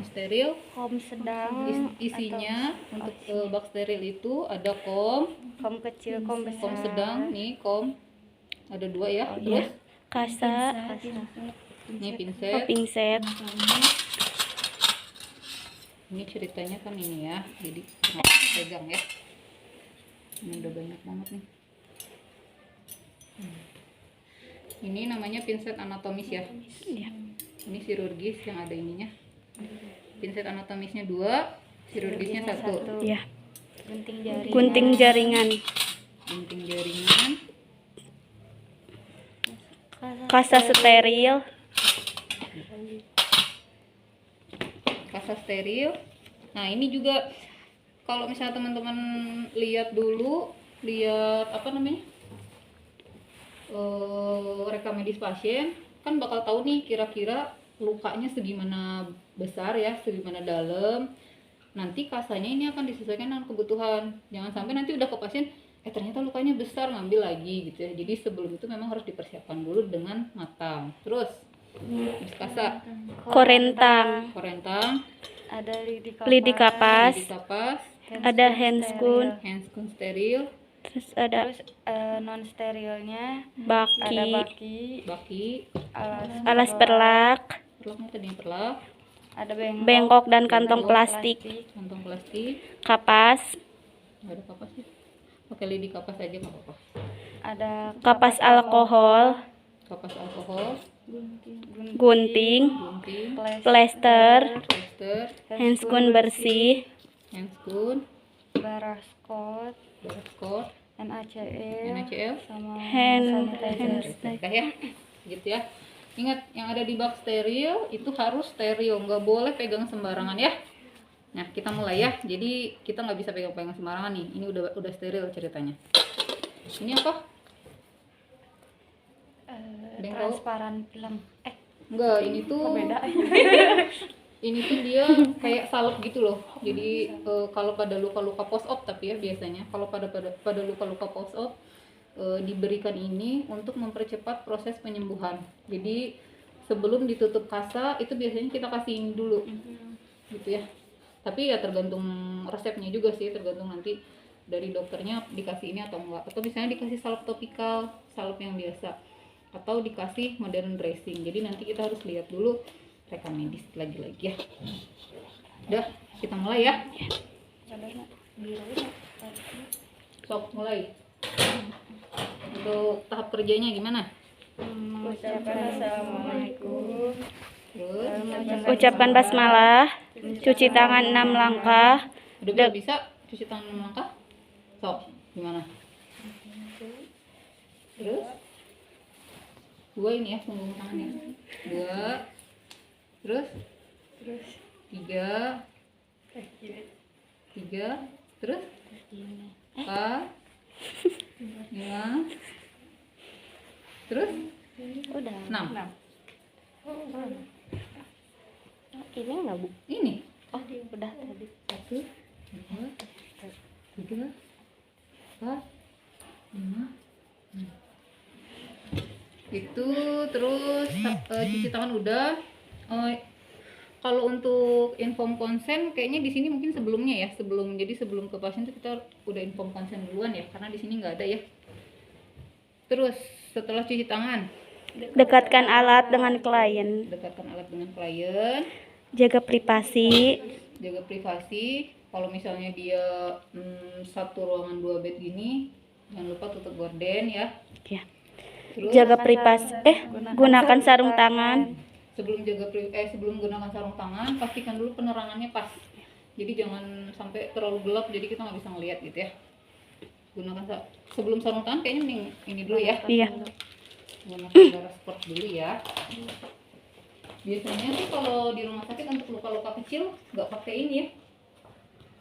steril. Kom sedang. Isinya untuk bak steril itu ada kom Kecil, kom besar. kom sedang, nih kom ada 2 ya. Terus Kasa. ini pinset. Pinset. Ini ceritanya kan ini ya, jadi pegang ya. Ini udah banyak banget nih. Ini namanya pinset anatomis ya. Iya. Ini chirurgis yang ada ininya. Pinset anatomisnya 2, chirurgisnya 1. Iya. Gunting jari. Gunting jaringan. Gunting jaringan. Kasa steril. Kasa steril. Nah, ini juga kalau misalnya teman-teman lihat apa namanya? Rekam medis pasien, kan bakal tahu nih kira-kira lukanya segimana besar ya, segimana dalam. Nanti kasanya ini akan disesuaikan dengan kebutuhan. Jangan sampai nanti udah ke pasien, ternyata lukanya besar, ngambil lagi gitu ya. Jadi sebelum itu memang harus dipersiapkan dulu dengan matang. Terus kasa, Korentang. Ada Lidi kapas. Ada handskun handskun. steril, Terus ada non sterilnya. Ada baki. baki, Alas perlak. perlaknya tadi yang perlak, Ada Bengkok dan kantong plastik. kantong plastik, Kapas. nggak ada kapas ya. Pakai lidi kapas aja nggak apa-apa. Ada Kapas alkohol. Kapas alkohol, Gunting. gunting, Plester. plester, Handskun bersih. handskun, baraskot, baraskot, NaCl, NaCl, sama Hand sanitizer. udah ya, gitu ya. Ingat, yang ada di bak steril itu harus steril, nggak boleh pegang sembarangan ya. Nah, kita mulai ya. Jadi kita nggak bisa pegang-pegang sembarangan nih. Ini udah steril ceritanya. Ini apa? Ada yang tahu? Transparan film. Enggak, ini tuh Beda. ini tuh dia kayak salep gitu loh. Jadi kalau pada luka-luka post op, tapi ya biasanya kalau pada luka-luka post op diberikan ini untuk mempercepat proses penyembuhan. Jadi sebelum ditutup kasa itu biasanya kita kasih ini dulu, gitu ya. Tapi ya tergantung resepnya juga sih, tergantung nanti dari dokternya dikasih ini atau enggak. Atau misalnya dikasih salep topikal, salep yang biasa, atau dikasih modern dressing. Jadi nanti kita harus lihat dulu rekam medis lagi-lagi ya. Udah, kita mulai ya. Sok mulai. Untuk tahap kerjanya gimana? Assalamualaikum. Terus Ucapan basmalah. Cuci tangan 6 langkah. udah bisa cuci tangan 6 langkah? Sok, gimana? Terus 2 ini ya punggung tangannya. 2. Terus 3. 3. Terus 4. 5. Terus Udah. 6. Ini enggak, Bu? Ini Oh, udah tadi. 1, 2, 3, 4, 5. Itu terus cuci tangan udah. Kalau untuk inform konsen kayaknya di sini mungkin sebelumnya ya, sebelum ke pasien tuh kita udah inform konsen duluan ya, karena di sini nggak ada ya. Terus setelah cuci tangan, Dekatkan alat dengan klien. dekatkan alat dengan klien, Jaga privasi. jaga privasi. Kalau misalnya dia satu ruangan 2 bed gini, jangan lupa tutup gorden ya. Ya. Terus Jaga privasi. Gunakan sarung tangan. sebelum gunakan sarung tangan, pastikan dulu penerangannya pas. Jadi jangan sampai terlalu gelap jadi kita nggak bisa ngelihat gitu ya. Sebelum sarung tangan kayaknya ini dulu ya. Iya. Gunakan darah sport dulu ya. Biasanya sih kalau di rumah sakit untuk luka-luka kecil nggak pakai ini ya,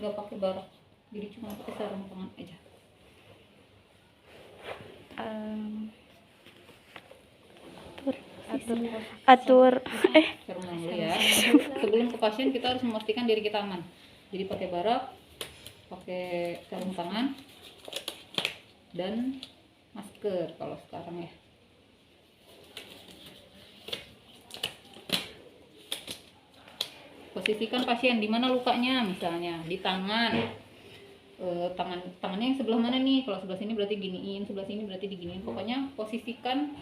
nggak pakai barak, jadi cuma pakai sarung tangan aja. Atur. Sarung tangan dulu ya. Sebelum ke pasien kita harus memastikan diri kita aman. Jadi pakai barak, pakai sarung tangan, dan masker kalau sekarang ya. posisikan pasien di mana lukanya, misalnya di tangan. Tangannya yang sebelah mana nih? Kalau sebelah sini berarti giniin, sebelah sini berarti diginiin. Pokoknya posisikan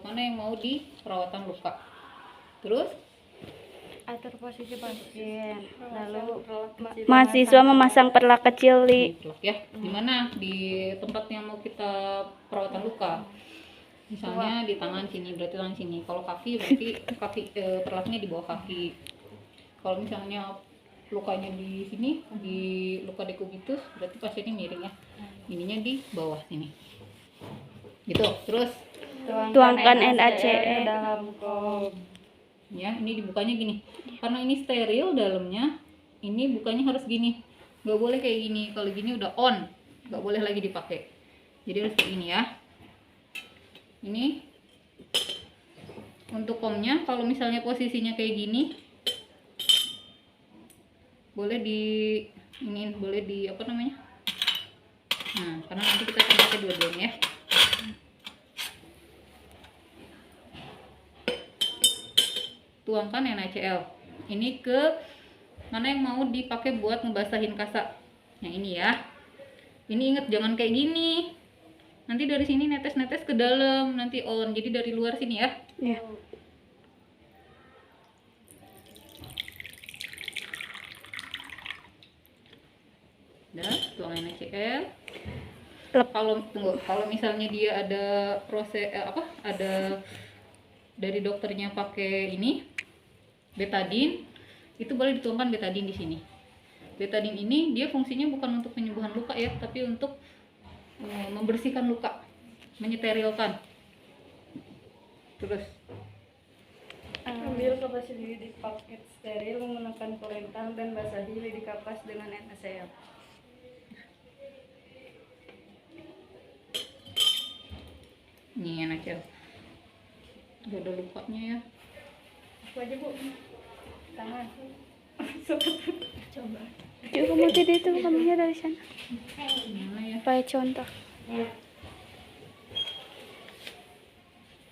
mana yang mau di perawatan luka. Terus Atur posisi pasien. Lalu Mahasiswa memasang perlak kecil di di plak ya, di mana? Di tempat yang mau kita perawatan luka. Misalnya di tangan sini, berarti tangan sini. Kalau kaki berarti kaki, perlaknya di bawah kaki. Kalau misalnya lukanya di sini, di luka dekubitus, berarti pasiennya miring ya. Ininya di bawah sini. Gitu. Terus tuangkan ke NaCl. dalam kop. ya, ini dibukanya gini. Karena ini steril dalamnya, ini bukanya harus gini. Nggak boleh kayak gini. Kalau gini udah on, nggak boleh lagi dipakai. Jadi harus kayak gini ya. Ini untuk komnya, kalau misalnya posisinya kayak gini, boleh di ini, boleh di apa namanya? Nah, karena nanti kita akan pakai dua-duanya ya. Tuangkan NaCl. Ini ke mana yang mau dipakai buat ngebasahin kasa. Yang ini ya. Ini inget jangan kayak gini. Nanti dari sini netes-netes ke dalam, nanti on. Jadi dari luar sini ya. Ya. Dah, tuang NaCl. Lep. Kalau misalnya dia ada proses ada dari dokternya pakai ini betadin, itu boleh dituangkan betadin di sini. Betadin ini dia fungsinya bukan untuk penyembuhan luka ya, tapi untuk membersihkan luka, menyeterilkan. Terus Ambil kapas lidi di paket steril menggunakan kolentang dan basahi lidi kapas dengan NaCl. ini NaCl. Udah ada lukanya ya. Aku aja bu, tangan. Coba. Coba kamu jadi itu, kamunya dari sana. Gimana ya? Supaya contoh.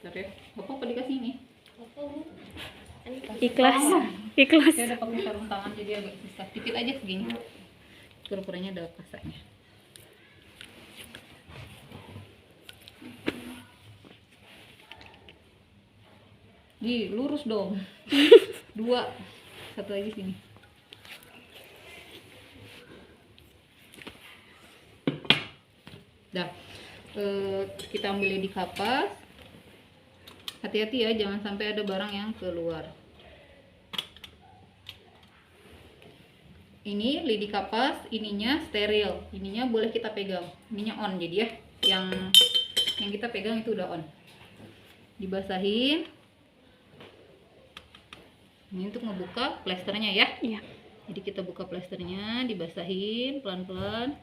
Bentar ya. Apa dikasih ini? Ikhlas. Ikhlas. Saya udah pakai sarung tangan jadi agak susah. Dikit aja segini. Pura-puranya ada kasanya. Lurus dong. 2. Satu lagi sini. Dah. Kita ambil di kapas. Hati-hati ya, jangan sampai ada barang yang keluar. Ini lidi kapas, ininya steril, ininya boleh kita pegang, ininya on jadi ya. Yang kita pegang itu udah on. Dibasahin. Ini untuk ngebuka plesternya ya. Iya. Jadi kita buka plesternya, dibasahin pelan-pelan.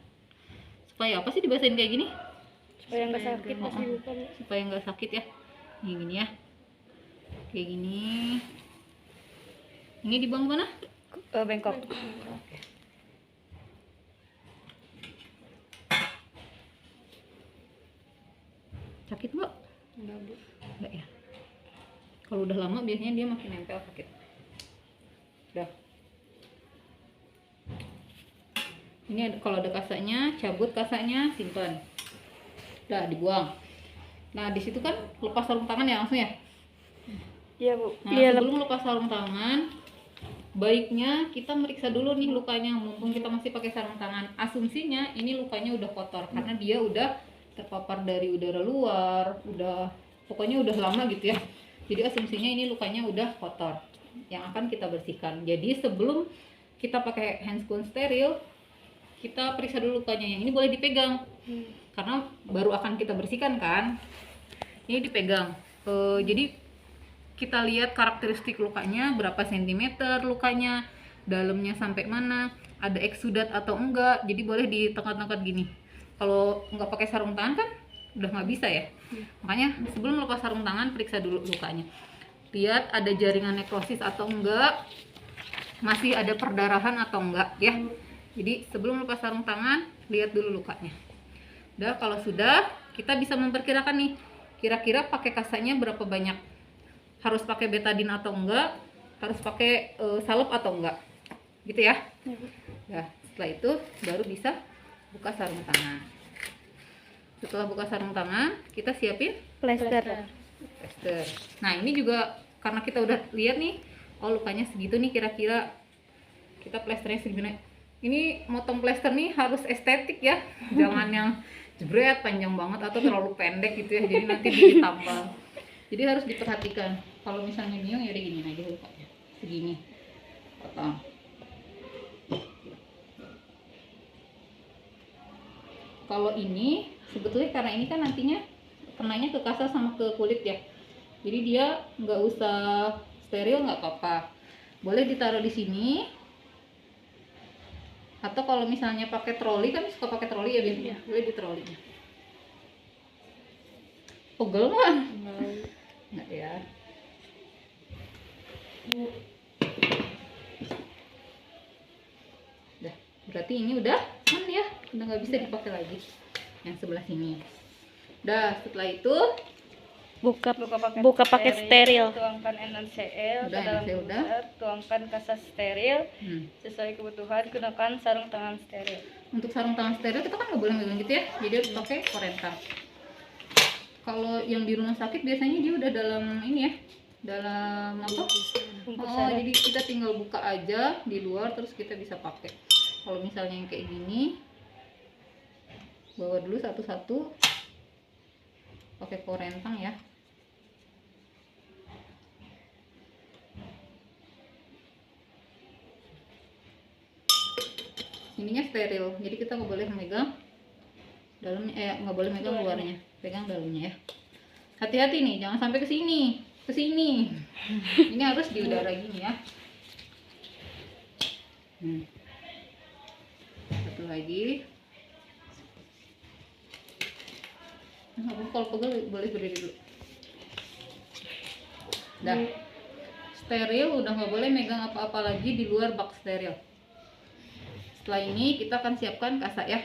Supaya apa sih dibasahin kayak gini? Supaya nggak sakit pasti bukan. Supaya nggak sakit ya. Ini gini ya. Kayak gini. Ini dibuang mana? Bengkok. Sakit nggak? Enggak ya. Kalau udah lama biasanya dia makin nempel sakit. Udah. Ini kalau ada kasanya, cabut kasanya, simpan. Udah dibuang. Nah di situ kan lepas sarung tangan ya langsung ya. Iya bu. Nah Iya, sebelum lepas sarung tangan, baiknya kita meriksa dulu nih lukanya. Mumpung kita masih pakai sarung tangan, asumsinya ini lukanya udah kotor karena dia udah terpapar dari udara luar, pokoknya udah lama gitu ya. Jadi asumsinya ini lukanya udah kotor yang akan kita bersihkan. Jadi sebelum kita pakai handscoon steril, kita periksa dulu lukanya. Yang ini boleh dipegang karena baru akan kita bersihkan kan. Ini dipegang. Jadi kita lihat karakteristik lukanya, berapa sentimeter lukanya, dalamnya sampai mana, ada eksudat atau enggak. Jadi boleh ditengkat-tengkat gini. Kalau nggak pakai sarung tangan kan udah nggak bisa ya. Makanya sebelum lepas sarung tangan periksa dulu lukanya. Lihat ada jaringan nekrosis atau enggak, masih ada perdarahan atau enggak ya. Jadi sebelum lepas sarung tangan lihat dulu lukanya. Udah, kalau sudah kita bisa memperkirakan nih kira-kira pakai kasanya berapa banyak, harus pakai betadine atau enggak, harus pakai salep atau enggak, gitu ya. Nah, setelah itu baru bisa buka sarung tangan. Setelah buka sarung tangan, kita siapin Plester. plester. Nah, ini juga karena kita udah lihat nih, oh lukanya segitu nih kira-kira, kita plesternya segini. Ini motong plester nih harus estetik ya, jangan yang jebret panjang banget atau terlalu pendek gitu ya, jadi nanti ditambal. Jadi harus diperhatikan. Kalau misalnya bingung ya udah gini aja lukanya, segini potong. Kalau ini sebetulnya karena ini kan nantinya kenanya ke kasa sama ke kulit ya, jadi dia nggak usah steril nggak apa-apa, boleh ditaruh di sini. Atau kalau misalnya pakai troli, kan suka pakai troli ya biasanya, boleh di trolinya. Pegel nggak? Nggak ya. Udah, berarti ini udah aman ya, udah nggak bisa dipakai lagi yang sebelah sini. Udah, setelah itu Buka pakai steril. Tuangkan NaCl ke Udah, dalam NaCl udah. booster, tuangkan kasa steril sesuai kebutuhan, gunakan sarung tangan steril. Untuk sarung tangan steril kita kan nggak boleh megang gitu ya, jadi harus pakai korentang. Kalau yang di rumah sakit biasanya dia udah dalam ini ya, dalam apa? Oh, jadi kita tinggal buka aja di luar terus kita bisa pakai. Kalau misalnya yang kayak gini, bawa dulu satu-satu, pakai korentang ya. Ininya steril, jadi kita nggak boleh megang dalamnya, nggak boleh megang luarnya, pegang dalamnya ya. Hati-hati nih, jangan sampai ke sini. Ini harus di udara gini ya. Satu lagi. Kalau pegel boleh berdiri dulu. Dah, steril, udah nggak boleh megang apa-apa lagi di luar bak steril. Setelah ini kita akan siapkan kasa ya.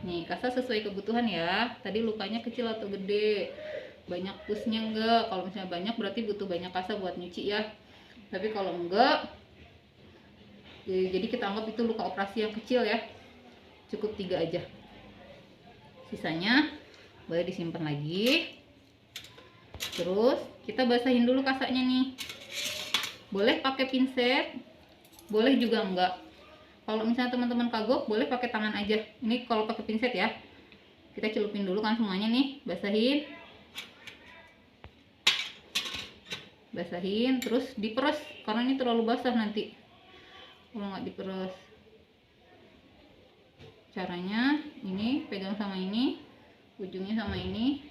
Nih, kasa sesuai kebutuhan ya. Tadi lukanya kecil atau gede, banyak pusnya enggak. Kalau misalnya banyak berarti butuh banyak kasa buat nyuci ya. Tapi kalau enggak, jadi kita anggap itu luka operasi yang kecil ya. Cukup 3 aja. Sisanya boleh disimpan lagi. Terus kita basahin dulu kasanya nih. Boleh pakai pinset, boleh juga enggak. Kalau misalnya teman-teman kagok, boleh pakai tangan aja. Ini kalau pakai pinset ya, kita celupin dulu kan semuanya nih, basahin, terus diperes karena ini terlalu basah nanti kalau nggak diperes. Caranya ini pegang sama ini, ujungnya sama ini,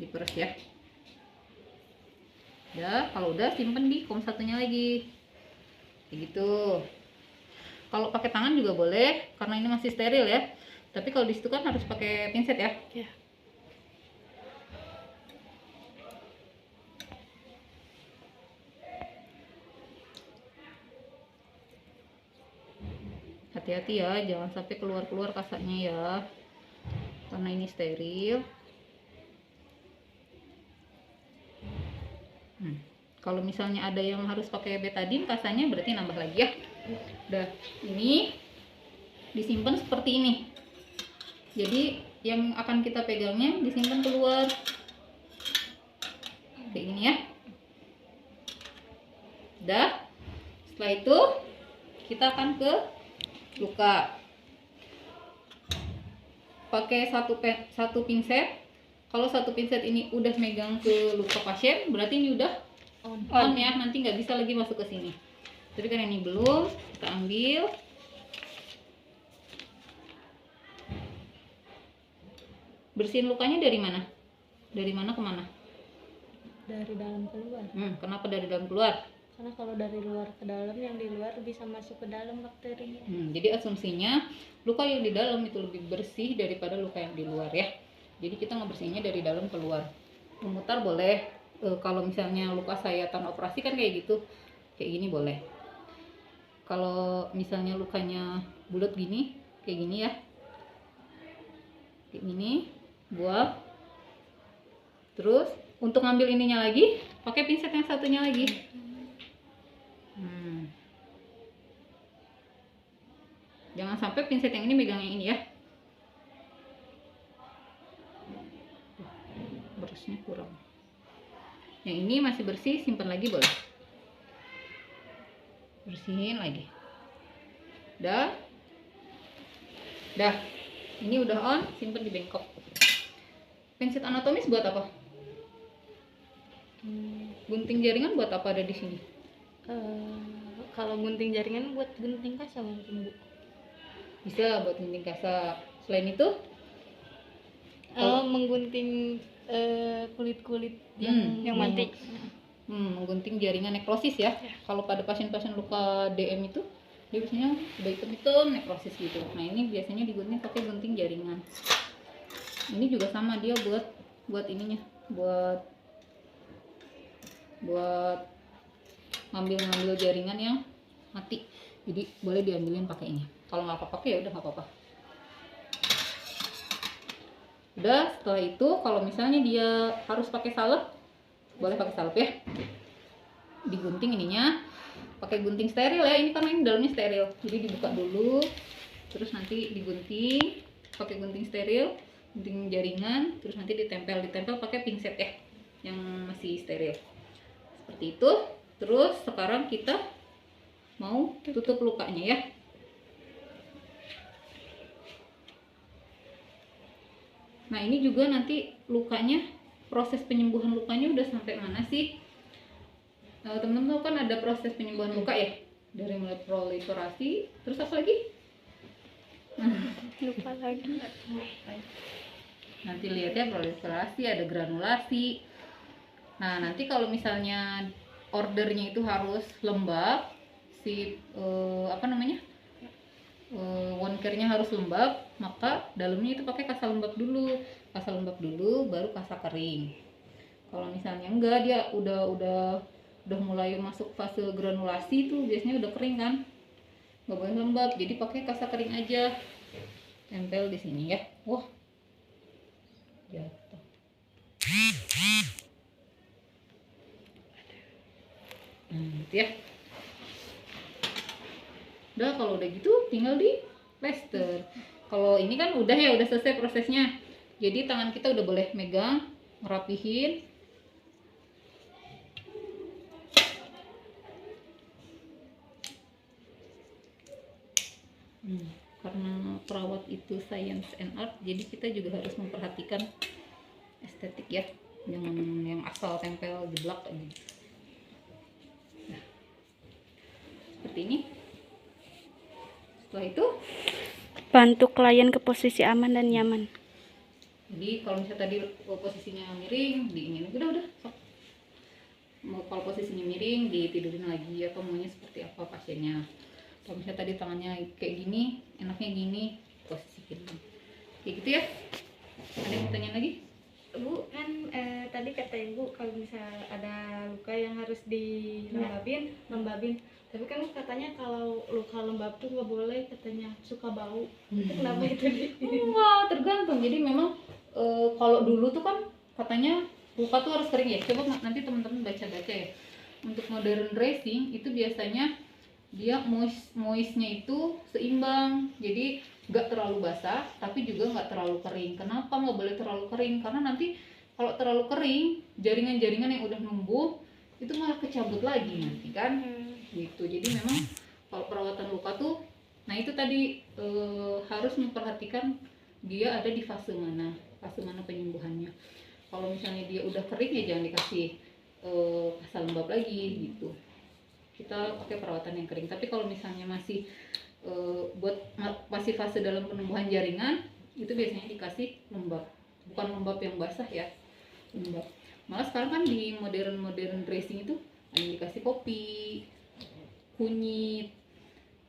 diperes ya. Ya, kalau udah simpen di kom satunya lagi, kayak gitu. Kalau pakai tangan juga boleh karena ini masih steril ya, tapi kalau di situ kan harus pakai pinset ya. Hati-hati ya, jangan sampai keluar-keluar kasanya ya, karena ini steril. Kalau misalnya ada yang harus pakai betadine kasanya berarti nambah lagi ya. Udah, ini disimpan seperti ini. Jadi yang akan kita pegangnya disimpan keluar kayak gini ya. Udah, setelah itu kita akan ke luka. Pakai satu pinset. Kalau satu pinset ini udah megang ke luka pasien, berarti ini udah on ya, nanti nggak bisa lagi masuk ke sini. Tapi kan ini belum, kita ambil. Bersihin lukanya dari mana? Dari mana ke mana? Dari dalam keluar. Kenapa dari dalam keluar? Karena kalau dari luar ke dalam, yang di luar bisa masuk ke dalam bakterinya. Jadi asumsinya luka yang di dalam itu lebih bersih daripada luka yang di luar ya. Jadi kita ngebersihinnya dari dalam keluar. Memutar boleh. Kalau misalnya luka sayatan operasi kan kayak gitu, kayak gini boleh. Kalau misalnya lukanya bulat gini, kayak gini ya, kayak gini, buang. Terus untuk ngambil ininya lagi pakai pinset yang satunya lagi. Jangan sampai pinset yang ini megang yang ini ya. Berasnya kurang. Yang ini masih bersih, simpan lagi boleh. Bersihin lagi. Dah. Ini udah on, simpan di bengkok. Pinset anatomis buat apa? Gunting jaringan buat apa ada di sini? Kalau gunting jaringan buat gunting kasa mungkin Bu. Bisa buat gunting kasa. Selain itu? Menggunting kulit-kulit yang mati. Menggunting jaringan nekrosis ya. Kalau pada pasien-pasien luka DM itu dia biasanya udah hitam-hitam nekrosis gitu. Nah ini biasanya digunting pakai gunting jaringan. Ini juga sama, dia buat ininya, buat ngambil jaringan yang mati. Jadi boleh diambilin pakai ini. Kalau nggak apa-apa ya udah nggak apa-apa. Udah, setelah itu kalau misalnya dia harus pakai salep, boleh pakai salep ya. Digunting ininya pakai gunting steril ya, ini karena ini dalamnya steril, jadi dibuka dulu terus nanti digunting pakai gunting steril, gunting jaringan, terus nanti ditempel pakai pinset ya yang masih steril seperti itu. Terus sekarang kita mau tutup lukanya ya. Nah ini juga nanti lukanya, proses penyembuhan lukanya udah sampai mana sih? Teman-teman tahu kan ada proses penyembuhan luka ya, dari mulai proliferasi, terus apa lagi? Lupa lagi. Nanti lihat ya, proliferasi, ada granulasi. Nah nanti kalau misalnya ordernya itu harus lembab, wound care-nya harus lembab, maka dalamnya itu pakai kasa lembab dulu, baru kasa kering. Kalau misalnya enggak, dia udah mulai masuk fase granulasi tuh biasanya udah kering kan, nggak boleh lembab, jadi pakai kasa kering aja, tempel di sini ya. Wah jatuh. Gitu ya. Udah, kalau udah gitu tinggal di plester. Kalau ini kan udah ya, udah selesai prosesnya, jadi tangan kita udah boleh megang, ngerapihin. Karena perawat itu science and art, jadi kita juga harus memperhatikan estetik ya, jangan yang asal tempel jeblak aja. Nah, seperti ini. Setelah itu Bantu klien ke posisi aman dan nyaman. jadi kalau misalnya tadi posisinya miring, diingin udah sok. Kalau posisinya miring, ditidurin lagi, apa maunya seperti apa pasiennya. Kalau misalnya tadi tangannya kayak gini, enaknya gini, posisi gini. Kayak gitu ya. Ada yang tanya lagi? Bu, kan tadi kata Ibu kalau misal ada luka yang harus dilembabin, lembabin. Tapi kan katanya kalau luka lembab tuh nggak boleh, katanya suka bau. Itu kenapa itu Wah, tergantung. Jadi memang kalau dulu tuh kan katanya luka tuh harus kering ya. Coba nanti teman-teman baca-baca ya. Untuk modern dressing itu biasanya dia moistnya itu seimbang, jadi nggak terlalu basah tapi juga nggak terlalu kering. Kenapa nggak boleh terlalu kering? Karena nanti kalau terlalu kering, jaringan-jaringan yang udah numbuh itu malah kecabut lagi nanti kan. Gitu. Jadi memang kalau perawatan luka tuh, nah itu tadi harus memperhatikan dia ada di fase mana penyembuhannya. Kalau misalnya dia udah kering ya jangan dikasih kasa lembab lagi gitu, kita pakai perawatan yang kering. Tapi kalau misalnya masih masih fase dalam penumbuhan jaringan, itu biasanya dikasih lembab, bukan lembab yang basah ya, lembab. Malah sekarang kan di modern dressing itu ada yang dikasih kopi, kunyit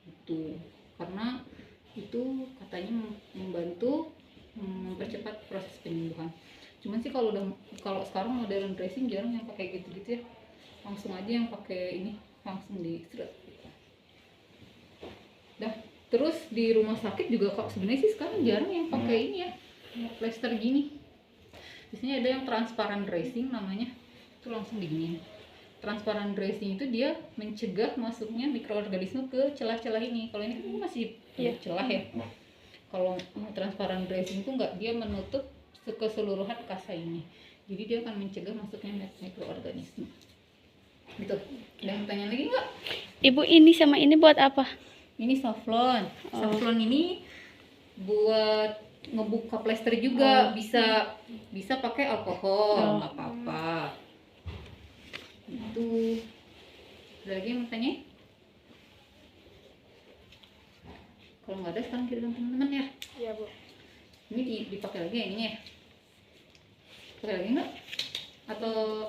gitu, karena itu katanya membantu mempercepat proses penyembuhan. Cuman sih kalau sekarang modern dressing jarang yang pakai gitu-gitu ya, langsung aja yang pakai ini, langsung di seret. Dah, terus di rumah sakit juga kok sebenarnya sih sekarang jarang yang pakai ini ya, plester gini. Biasanya ada yang transparent dressing namanya, itu langsung dingin. Transparent dressing itu dia mencegah masuknya mikroorganisme ke celah-celah ini. Kalau ini kan masih celah ya. Kalau transparent dressing itu enggak, dia menutup keseluruhan kasa ini. Jadi dia akan mencegah masuknya mikroorganisme. Gitu. Ada yang tanya lagi nggak? Ibu, ini sama ini buat apa? Ini Safflon. Safflon ini buat ngebuka plester juga, bisa pakai alkohol, nggak apa-apa. Itu. Ada lagi yang mau tanya? Kalau nggak ada sekarang kita teman-teman ya. Iya, Bu. Ini dipakai lagi ya ininya ya? Pakai lagi nggak? Atau